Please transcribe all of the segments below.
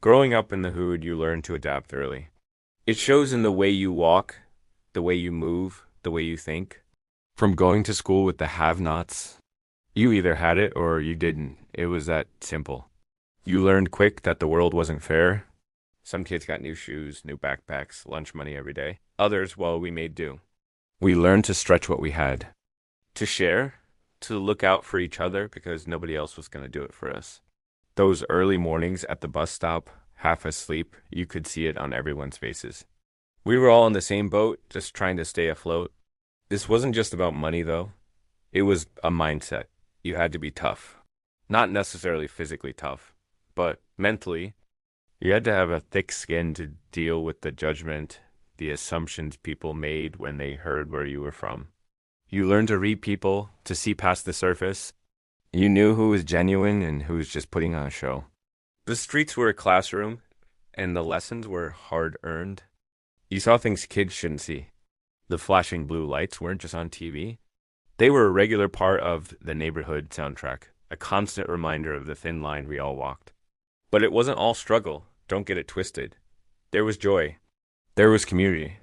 Growing up in the hood, you learn to adapt early. It shows in the way you walk, the way you move, the way you think. From going to school with the have-nots, you either had it or you didn't. It was that simple. You learned quick that the world wasn't fair. Some kids got new shoes, new backpacks, lunch money every day. Others, well, we made do. We learned to stretch what we had, to share, to look out for each other because nobody else was going to do it for us. Those early mornings at the bus stop, half asleep, you could see it on everyone's faces. We were all in the same boat, just trying to stay afloat. This wasn't just about money, though. It was a mindset. You had to be tough. Not necessarily physically tough, but mentally. You had to have a thick skin to deal with the judgment, the assumptions people made when they heard where you were from. You learned to read people, to see past the surface. You knew who was genuine and who was just putting on a show. The streets were a classroom, and the lessons were hard-earned. You saw things kids shouldn't see. The flashing blue lights weren't just on TV. They were a regular part of the neighborhood soundtrack, a constant reminder of the thin line we all walked. But it wasn't all struggle. Don't get it twisted. There was joy. There was community.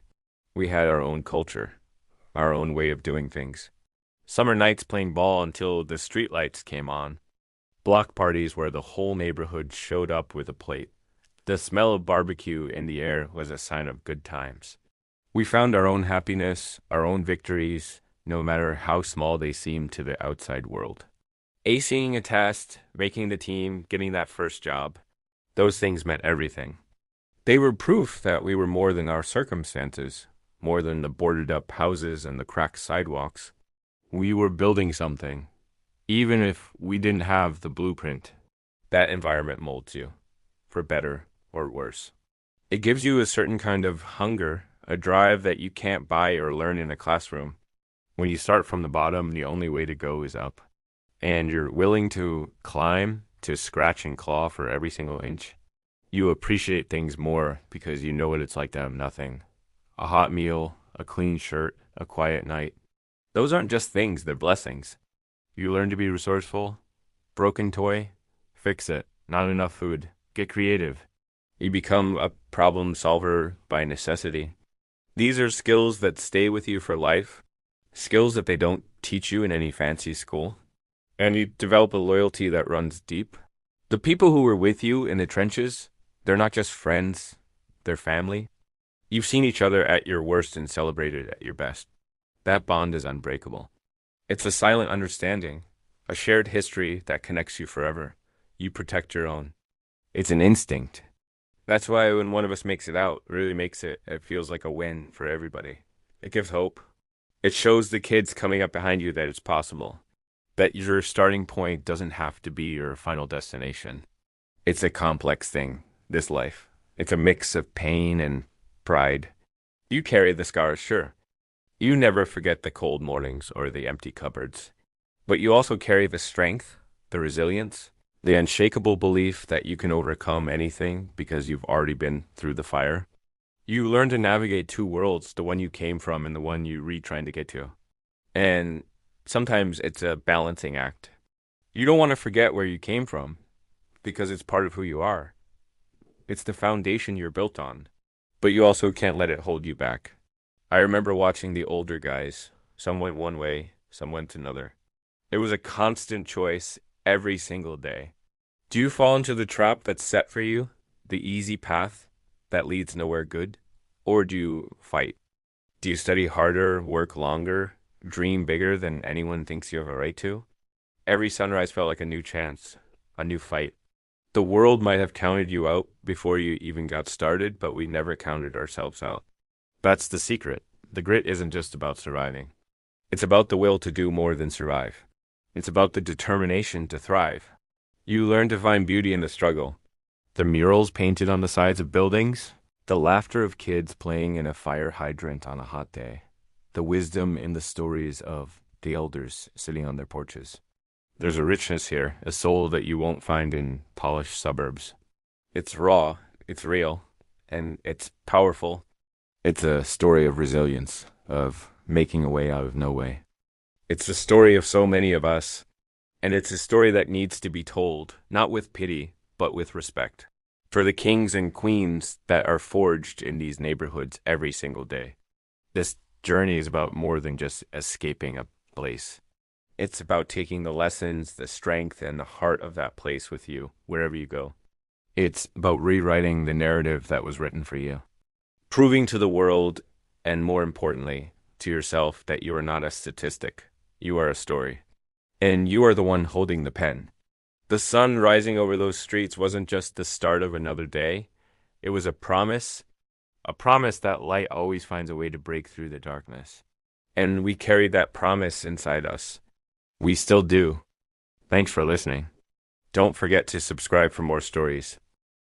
We had our own culture, our own way of doing things. Summer nights playing ball until the streetlights came on. Block parties where the whole neighborhood showed up with a plate. The smell of barbecue in the air was a sign of good times. We found our own happiness, our own victories, no matter how small they seemed to the outside world. Acing a test, making the team, getting that first job, those things meant everything. They were proof that we were more than our circumstances, more than the boarded up houses and the cracked sidewalks. We were building something, even if we didn't have the blueprint. That environment molds you, for better or worse. It gives you a certain kind of hunger, a drive that you can't buy or learn in a classroom. When you start from the bottom, the only way to go is up. And you're willing to climb, to scratch and claw for every single inch. You appreciate things more because you know what it's like to have nothing. A hot meal, a clean shirt, a quiet night. Those aren't just things, they're blessings. You learn to be resourceful. Broken toy? Fix it. Not enough food. Get creative. You become a problem solver by necessity. These are skills that stay with you for life. Skills that they don't teach you in any fancy school. And you develop a loyalty that runs deep. The people who were with you in the trenches, they're not just friends, they're family. You've seen each other at your worst and celebrated at your best. That bond is unbreakable. It's a silent understanding, a shared history that connects you forever. You protect your own. It's an instinct. That's why when one of us makes it out, really makes it, it feels like a win for everybody. It gives hope. It shows the kids coming up behind you that it's possible. That your starting point doesn't have to be your final destination. It's a complex thing, this life. It's a mix of pain and pride. You carry the scars, sure. You never forget the cold mornings or the empty cupboards. But you also carry the strength, the resilience, the unshakable belief that you can overcome anything because you've already been through the fire. You learn to navigate two worlds, the one you came from and the one you're trying to get to. And sometimes it's a balancing act. You don't want to forget where you came from because it's part of who you are. It's the foundation you're built on. But you also can't let it hold you back. I remember watching the older guys. Some went one way, some went another. It was a constant choice every single day. Do you fall into the trap that's set for you, the easy path that leads nowhere good? Or do you fight? Do you study harder, work longer, dream bigger than anyone thinks you have a right to? Every sunrise felt like a new chance, a new fight. The world might have counted you out before you even got started, but we never counted ourselves out. That's the secret. The grit isn't just about surviving. It's about the will to do more than survive. It's about the determination to thrive. You learn to find beauty in the struggle. The murals painted on the sides of buildings, the laughter of kids playing in a fire hydrant on a hot day, the wisdom in the stories of the elders sitting on their porches. There's a richness here, a soul that you won't find in polished suburbs. It's raw, it's real, and it's powerful. It's a story of resilience, of making a way out of no way. It's the story of so many of us, and it's a story that needs to be told, not with pity, but with respect. for the kings and queens that are forged in these neighborhoods every single day. This journey is about more than just escaping a place. It's about taking the lessons, the strength, and the heart of that place with you wherever you go. It's about rewriting the narrative that was written for you, proving to the world, and more importantly, to yourself, that you are not a statistic. You are a story. And you are the one holding the pen. The sun rising over those streets wasn't just the start of another day. It was a promise that light always finds a way to break through the darkness. And we carried that promise inside us. We still do. Thanks for listening. Don't forget to subscribe for more stories.